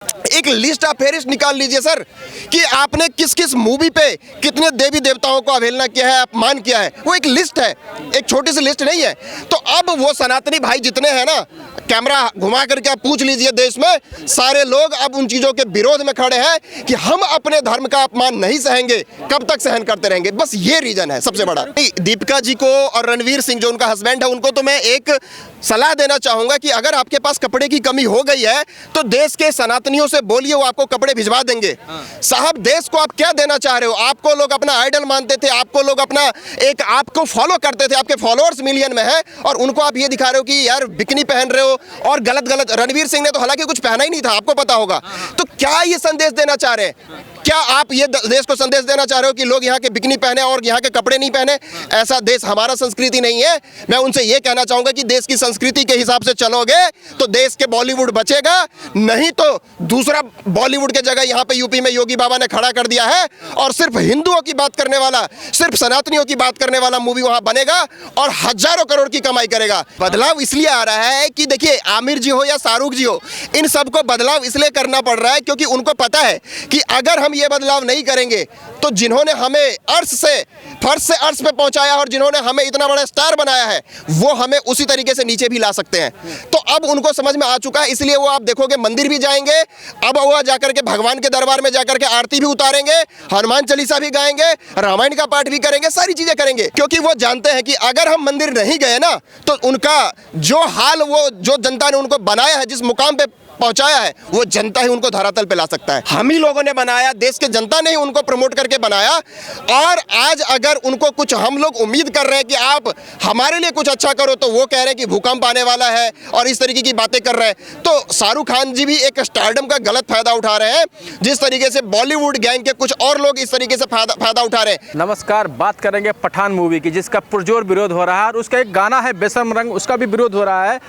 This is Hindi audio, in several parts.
एक लिस्ट आप फेरिस्ट निकाल लीजिए सर कि आपने किस किस मूवी पे कितने देवी देवताओं को अवहेलना किया है, अपमान किया है। वो एक लिस्ट है, एक छोटी सी लिस्ट नहीं है। तो अब वो सनातनी भाई जितने हैं ना, कैमरा घुमा करके आप पूछ लीजिए देश में, सारे लोग अब उन चीज़ों के विरोध में खड़े हैं कि हम अपने धर्म का अपमान नहीं सहेंगे। कब तक सहन करते रहेंगे? बस ये रीजन है सबसे बड़ा। दीपिका जी को और रणवीर सिंह जो उनका हस्बैंड है, उनको तो मैं एक सलाह देना चाहूंगा कि अगर आपके पास कपड़े की कमी हो गई है तो देश के सनातनियों से बोलिए, वो आपको कपड़े भिजवा देंगे। साहब, देश को आप क्या देना चाह रहे हो? आपको लोग अपना आइडल मानते थे, आपको लोग अपना आपको फॉलो करते थे, आपके फॉलोअर्स मिलियन में हैं, और उनको आप ये दिखा रहे हो कि यार बिकनी पहन रहे हो और गलत गलत। रणवीर सिंह ने तो हालांकि कुछ पहना ही नहीं था, आपको पता होगा। तो क्या ये संदेश देना चाह रहे हैं? क्या आप ये देश को संदेश देना चाह रहे हो कि लोग यहाँ के बिकनी पहने और यहाँ के कपड़े नहीं पहने? ऐसा देश हमारा संस्कृति नहीं है। मैं उनसे ये कहना चाहूंगा कि देश की संस्कृति के हिसाब से चलोगे तो देश के बॉलीवुड बचेगा, नहीं तो दूसरा बॉलीवुड के जगह यहाँ पे यूपी में योगी बाबा ने खड़ा कर दिया है और सिर्फ हिंदुओं की बात करने वाला, सिर्फ सनातनियों की बात करने वाला मूवी वहां बनेगा और हजारों करोड़ की कमाई करेगा। बदलाव इसलिए आ रहा है कि देखिए, आमिर जी हो या शाहरुख जी हो, इन सबको बदलाव इसलिए करना पड़ रहा है क्योंकि उनको पता है कि अगर हम ये बदलाव नहीं करेंगे तो जिन्होंने हमें फर्श से अर्श पे पहुंचाया और जिन्होंने हमें इतना बड़ा स्टार बनाया है, वो हमें उसी तरीके से नीचे भी ला सकते हैं। तो अब उनको समझ में आ चुका है, इसलिए वो आप देखोगे मंदिर भी जाएंगे, अब वो जाकर के भगवान के दरबार में जाकर के आरती भी उतारेंगे, हनुमान चालीसा भी गाएंगे, रामायण का पाठ भी करेंगे, सारी चीजें करेंगे, क्योंकि वो जानते हैं कि अगर हम मंदिर नहीं गए ना तो उनका जो हाल, वो जो जनता ने उनको बनाया है, जिस मुकाम पे पहुंचाया है, वो जनता ही उनको धरातल पे ला सकता है। हम ही लोगों ने बनाया, देश के जनता ने ही उनको प्रमोट करके बनाया। और आज अगर उनको कुछ हम लोग उम्मीद कर रहे हैं कि आप हमारे लिए कुछ अच्छा करो, तो वो कह रहे हैं कि भूकंप आने वाला है और इस तरीके की बातें कर रहे हैं। तो शाहरुख खान जी भी एक स्टारडम का गलत फायदा उठा रहे हैं, जिस तरीके से बॉलीवुड गैंग के कुछ और लोग इस तरीके से फायदा उठा रहे हैं। नमस्कार, बात करेंगे पठान मूवी की, जिसका पुरजोर विरोध हो रहा है और उसका एक गाना है बेशर्म रंग, उसका भी विरोध हो रहा है।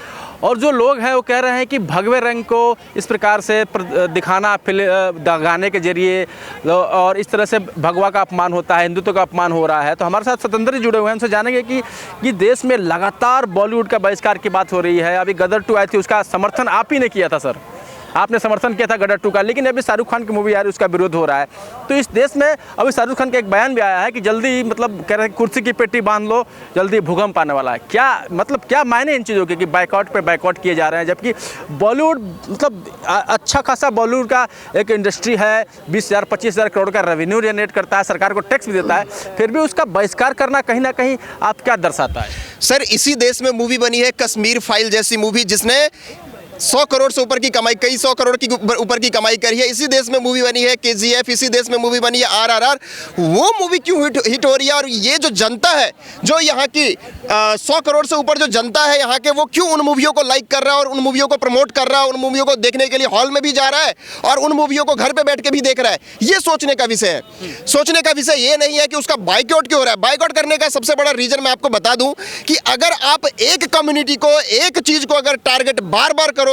और जो लोग हैं वो कह रहे हैं कि भगवे रंग को इस प्रकार से दिखाना गाने के जरिए और इस तरह से भगवा का अपमान होता है, हिंदुत्व का अपमान हो रहा है। तो हमारे साथ स्वतंत्र जुड़े हुए हैं, उनसे जानेंगे कि देश में लगातार बॉलीवुड का बहिष्कार की बात हो रही है। अभी गदर 2 आई थी, उसका समर्थन आप ही ने किया था सर, आपने समर्थन किया था गदर 2 का, लेकिन अभी शाहरुख खान की मूवी आ रही है, उसका विरोध हो रहा है। तो इस देश में अभी शाहरुख खान का एक बयान भी आया है कि जल्दी, मतलब कह रहे हैं कुर्सी की पेटी बांध लो, जल्दी भूकंप आने वाला है। क्या मतलब, क्या मायने इन चीज़ों के कि बाइकआउट पे बाइकआउट किए जा रहे हैं, जबकि बॉलीवुड मतलब अच्छा खासा बॉलीवुड का एक इंडस्ट्री है, 20,000 25,000 करोड़ का रेवेन्यू जनरेट करता है, सरकार को टैक्स भी देता है, फिर भी उसका बहिष्कार करना कहीं ना कहीं आप क्या दर्शाता है? सर, इसी देश में मूवी बनी है कश्मीर फाइल जैसी मूवी, जिसने 100 करोड़ से ऊपर की कमाई, कई 100 करोड़ की ऊपर की कमाई करी है। इसी देश में मूवी बनी है KGF, इसी देश में मूवी बनी है RRR। वो मूवी क्यों हिट हो रही है? और ये जो जनता है, जो यहाँ की 100 करोड़ से ऊपर जो जनता है यहाँ के, वो क्यों उन मूवियों को लाइक कर रहा है और उन मूवियों को प्रमोट कर रहा है, उन मूवियों को देखने के लिए हॉल में भी जा रहा है और उन मूवियों को घर पर बैठ के भी देख रहा है? ये सोचने का विषय है। सोचने का विषय ये नहीं है कि उसका बाइकआउट क्यों हो रहा है। बाइकआउट करने का सबसे बड़ा रीजन मैं आपको बता दूं कि अगर आप एक कम्युनिटी को, एक चीज को अगर टारगेट बार बार करोगे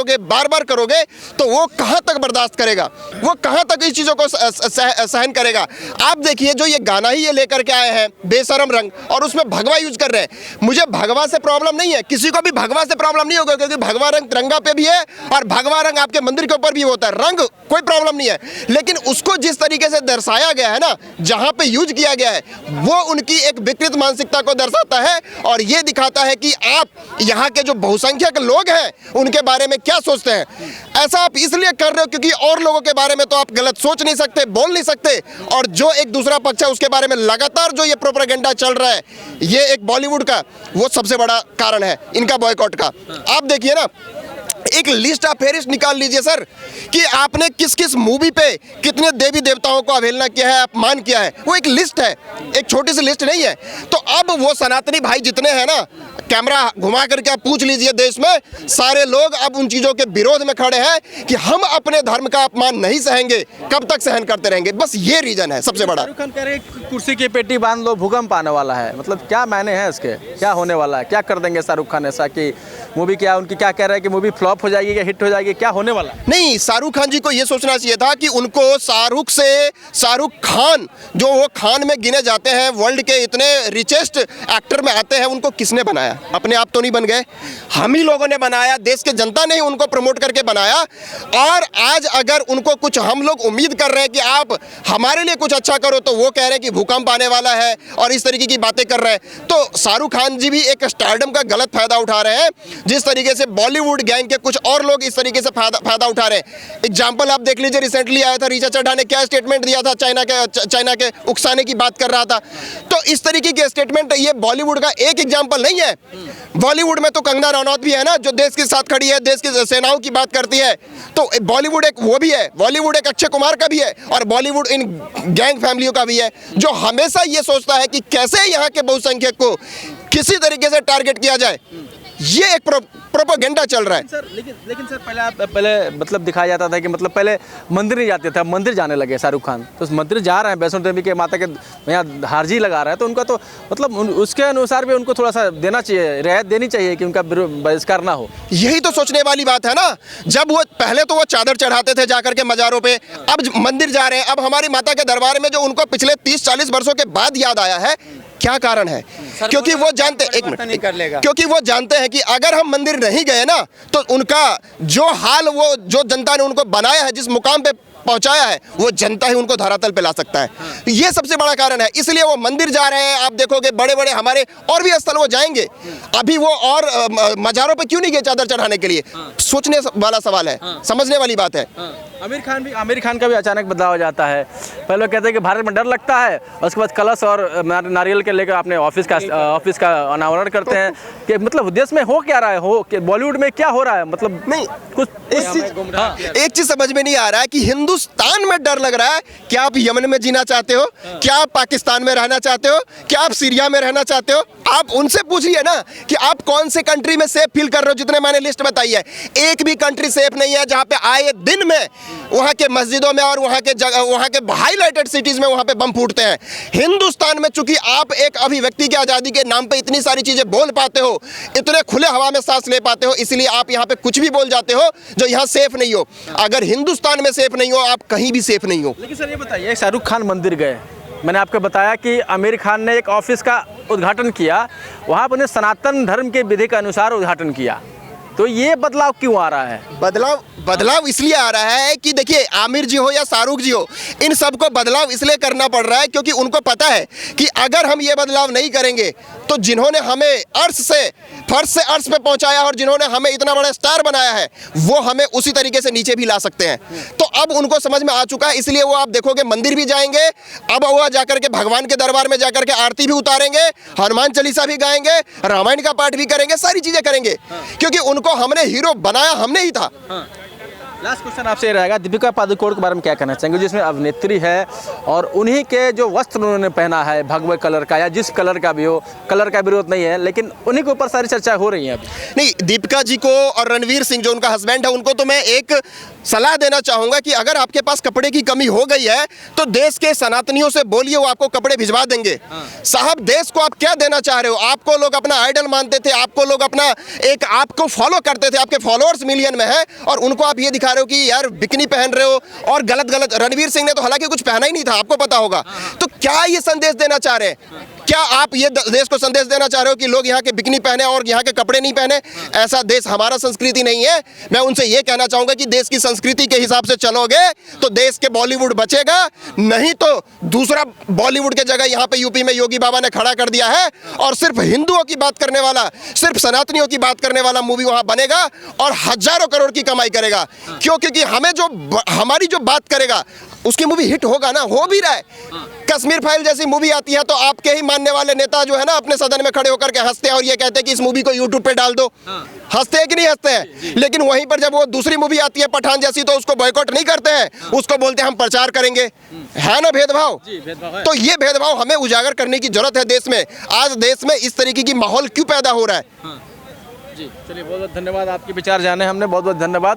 तो वो कहां तक बर्दाश्त करेगा, वो कहां तक इस चीजों को सहन करेगा। आप देखिए, जो ये गाना ही ये लेकर के आए हैं बेशरम रंग, और उसमें भगवा यूज कर रहे हैं। मुझे भगवा से प्रॉब्लम नहीं है, किसी को भी भगवा से प्रॉब्लम नहीं होगा, क्योंकि भगवा रंग तिरंगा पे भी है और भगवा रंग आपके मंदिर के ऊपर भी होता है, रंग कोई प्रॉब्लम नहीं है। लेकिन उसको जिस तरीके से दर्शाया गया है ना, जहां पे यूज किया गया है, वो उनकी एक विकृत मानसिकता को दर्शाता है और ये दिखाता है कि आप यहाँ के जो बहुसंख्यक लोग हैं उनके बारे में क्या सोचते हैं। ऐसा आप इसलिए कर रहे हो क्योंकि और लोगों के बारे में तो आप गलत सोच नहीं सकते, बोल नहीं सकते, और जो एक दूसरा पक्ष है उसके बारे में लगातार जो ये प्रोपेगेंडा चल रहा है, ये एक बॉलीवुड का, वो सबसे बड़ा कारण है इनका बॉयकॉट का। आप देखिए ना, एक लिस्ट आप फेरिस्ट निकाल लीजिए सर कि आपने किस किस मूवी पे कितने देवी देवताओं को अवहेलना किया है, अपमान किया है। वो एक लिस्ट है, एक छोटी सी लिस्ट नहीं है। तो अब वो सनातनी भाई जितने हैं ना, कैमरा घुमा करके आप पूछ लीजिए देश में, सारे लोग अब उन चीज़ों के विरोध में खड़े हैं कि हम अपने धर्म का अपमान नहीं सहेंगे। कब तक सहन करते रहेंगे? बस ये रीजन है सबसे बड़ा। शाहरुख खान कह रहे हैं कुर्सी की पेटी बांध लो, भूकंप आने वाला है। मतलब क्या मायने हैं इसके, क्या होने वाला है, क्या कर देंगे शाहरुख खान ऐसा कि मूवी, क्या उनकी क्या कह रहे हैं कि मूवी फ्लॉप फ्लॉप हो जाएगी, क्या हिट हो जाएगी, क्या होने वाला है? नहीं, शाहरुख खान जी को ये सोचना चाहिए था कि उनको शाहरुख खान जो वो खान में गिने जाते हैं, वर्ल्ड के इतने रिचेस्ट एक्टर में आते हैं, उनको किसने बनाया? अपने आप तो नहीं बन गए, हम ही लोगों ने बनाया, देश के जनता ने ही उनको प्रमोट करके बनाया। और आज अगर उनको कुछ हम लोग उम्मीद कर रहे हैं कि आप हमारे लिए कुछ अच्छा करो, तो वो कह रहे हैं कि भूकंप आने वाला है और इस तरीके की बातें कर रहे हैं। तो शाहरुख खान जी भी एक स्टारडम का गलत फायदा उठा रहे हैं, जिस तरीके से बॉलीवुड गैंग के कुछ और लोग इस तरीके से फायदा उठा रहे हैं। एग्जाम्पल आप देख लीजिए, रिसेंटली आया था ऋचा चड्ढा ने क्या स्टेटमेंट दिया था, चाइना के उकसाने की बात कर रहा था। तो इस तरीके के स्टेटमेंट, ये बॉलीवुड का एक एग्जाम्पल नहीं है। बॉलीवुड में तो कंगना रनौत भी है ना, जो देश के साथ खड़ी है, देश की सेनाओं की बात करती है। तो बॉलीवुड एक वो भी है, बॉलीवुड एक अक्षय कुमार का भी है, और बॉलीवुड इन गैंग फैमिलियों का भी है, जो हमेशा ये सोचता है कि कैसे यहाँ के बहुसंख्यक को किसी तरीके से टारगेट किया जाए। ये एक प्रोपेगेंडा चल रहा है सर। लेकिन सर पहले मतलब दिखाया जाता था कि मतलब पहले मंदिर नहीं जाते थे, अब मंदिर जाने लगे शाहरुख खान। तो उस मंदिर जा रहे हैं, वैष्णो देवी के माता के यहाँ हारजी लगा रहा है, तो उनका तो मतलब उसके अनुसार भी उनको थोड़ा सा देना चाहिए, रियायत देनी चाहिए कि उनका बहिष्कार ना हो। यही तो सोचने वाली बात है ना। जब वो पहले तो वो चादर चढ़ाते थे जाकर के मज़ारों पे, अब मंदिर जा रहे हैं। अब हमारी माता के दरबार में जो उनको पिछले 30-40 वर्षों के बाद याद आया है, क्या कारण है? क्योंकि वो जानते, एक मिनट, क्योंकि वो जानते हैं कि अगर हम मंदिर नहीं गए ना, तो उनका जो हाल, वो जो जनता ने उनको बनाया है, जिस मुकाम पे पहुंचाया है, वो जनता ही उनको धरातल पे ला सकता है। ये सबसे बड़ा कारण है, इसलिए वो मंदिर जा रहे हैं। आप देखोगे बड़े बड़े हमारे और भी स्थल वो जाएंगे। अभी वो और मज़ारों पे क्यों नहीं गए चादर चढ़ाने के लिए? सोचने वाला सवाल है, समझने वाली बात है। आमिर खान का भी अचानक बदलाव हो जाता है। पहले लोग कहते हैं कि भारत में डर लगता है, उसके बाद कलश और नारियल के लेकर अपने ऑफिस का अनावरण करते हैं कि मतलब देश में हो क्या रहा है, हो बॉलीवुड में क्या हो रहा है, मतलब नहीं, कुछ एक चीज समझ में नहीं आ रहा है कि हिंदुस्तान में डर लग रहा है। क्या आप यमन में जीना चाहते हो? क्या आप पाकिस्तान में रहना चाहते हो? क्या आप सीरिया में रहना चाहते हो? आप उनसे पूछिए ना कि आप कौन से कंट्री में सेफ फील कर रहे हो। जितने मैंने लिस्ट बताई है, एक भी कंट्री सेफ नहीं है जहां पे आए दिन में वहां के मस्जिदों में और वहां के हाईलाइटेड सिटीज में वहां पे बम फूटते हैं। हिंदुस्तान में चूंकि आप एक अभिव्यक्ति की आज़ादी के नाम पे इतनी सारी चीजें बोल पाते हो, इतने खुले हवा में सांस ले पाते हो, इसलिए आप यहाँ पे कुछ भी बोल जाते हो जो यहाँ सेफ नहीं हो। अगर हिंदुस्तान में सेफ नहीं हो, आप कहीं भी सेफ नहीं हो। लेकिन सर ये बताइए, शाहरुख खान मंदिर गए, मैंने आपको बताया कि आमिर खान ने एक ऑफिस का उद्घाटन किया, वहाँ पर उन्हें सनातन धर्म के विधि के अनुसार उद्घाटन किया, तो ये बदलाव क्यों आ रहा है? बदलाव इसलिए आ रहा है कि देखिए, आमिर जी हो या शाहरुख जी हो, इन सबको बदलाव इसलिए करना पड़ रहा है क्योंकि उनको पता है कि अगर हम ये बदलाव नहीं करेंगे तो जिन्होंने हमें फर्श से अर्श पे पहुंचाया और जिन्होंने हमें इतना बड़ा स्टार बनाया है, वो हमें उसी तरीके से नीचे भी ला सकते हैं। तो अब उनको समझ में आ चुका है, इसलिए वो आप देखोगे मंदिर भी जाएंगे। अब वो जाकर के भगवान के दरबार में जाकर के आरती भी उतारेंगे, हनुमान चालीसा भी गाएंगे, रामायण का पाठ भी करेंगे, सारी चीजें करेंगे, क्योंकि उनको हमने हीरो बनाया, हमने ही था। लास्ट क्वेश्चन आपसे ये रहेगा, दीपिका पादुकोण के बारे में क्या कहना चाहेंगे, जिसमें अभिनेत्री है और उन्हीं के जो वस्त्र उन्होंने पहना है भगवे कलर का या जिस कलर का भी हो, कलर का विरोध नहीं है, लेकिन उन्हीं के ऊपर सारी चर्चा हो रही है अभी। नहीं, दीपिका जी को और रणवीर सिंह जो उनका हस्बैंड है, उनको तो मैं एक सलाह देना चाहूंगा कि अगर आपके पास कपड़े की कमी हो गई है तो देश के सनातनियों से बोलिए, वो आपको कपड़े भिजवा देंगे। साहब, देश को आप क्या देना चाह रहे हो? आपको लोग अपना आइडल मानते थे, आपको लोग आपको फॉलो करते थे, आपके फॉलोअर्स मिलियन में है, और उनको आप ये दिखा रहे हो कि यार बिकनी पहन रहे हो और गलत। रणवीर सिंह ने तो हालांकि कुछ पहना ही नहीं था, आपको पता होगा। तो क्या ये संदेश देना चाह रहे हैं? क्या आप ये देश को संदेश देना चाह रहे हो कि लोग यहाँ के बिकनी पहने और यहाँ के कपड़े नहीं पहने? ऐसा देश हमारा संस्कृति नहीं है। मैं उनसे ये कहना चाहूंगा कि देश की संस्कृति के हिसाब से चलोगे तो देश के बॉलीवुड बचेगा, नहीं तो दूसरा बॉलीवुड के जगह यहाँ पे यूपी में योगी बाबा ने खड़ा कर दिया है और सिर्फ हिंदुओं की बात करने वाला, सिर्फ सनातनियों की बात करने वाला मूवी वहाँ बनेगा और हजारों करोड़ की कमाई करेगा। क्यों? क्योंकि हमारी जो बात करेगा उसकी मूवी हिट होगा ना, हो भी रहा है। कश्मीर फाइल जैसी मूवी आती है तो आपके ही मानने वाले नेता जो है ना, अपने सदन में खड़े होकर के हंसते हैं और ये कहते हैं कि इस मूवी को यूट्यूब पे डाल दो। हंसते हैं कि नहीं हंसते हैं? लेकिन वहीं पर जब वो दूसरी मूवी आती है पठान जैसी, तो उसको बॉयकॉट नहीं करते हैं, उसको बोलते हैं हम प्रचार करेंगे। है ना भेदभाव? तो ये भेदभाव हमें उजागर करने की जरूरत है देश में। आज देश में इस तरीके की माहौल क्यों पैदा हो रहा है? जी चलिए, बहुत बहुत धन्यवाद, आपके विचार जाने हमने, बहुत बहुत धन्यवाद।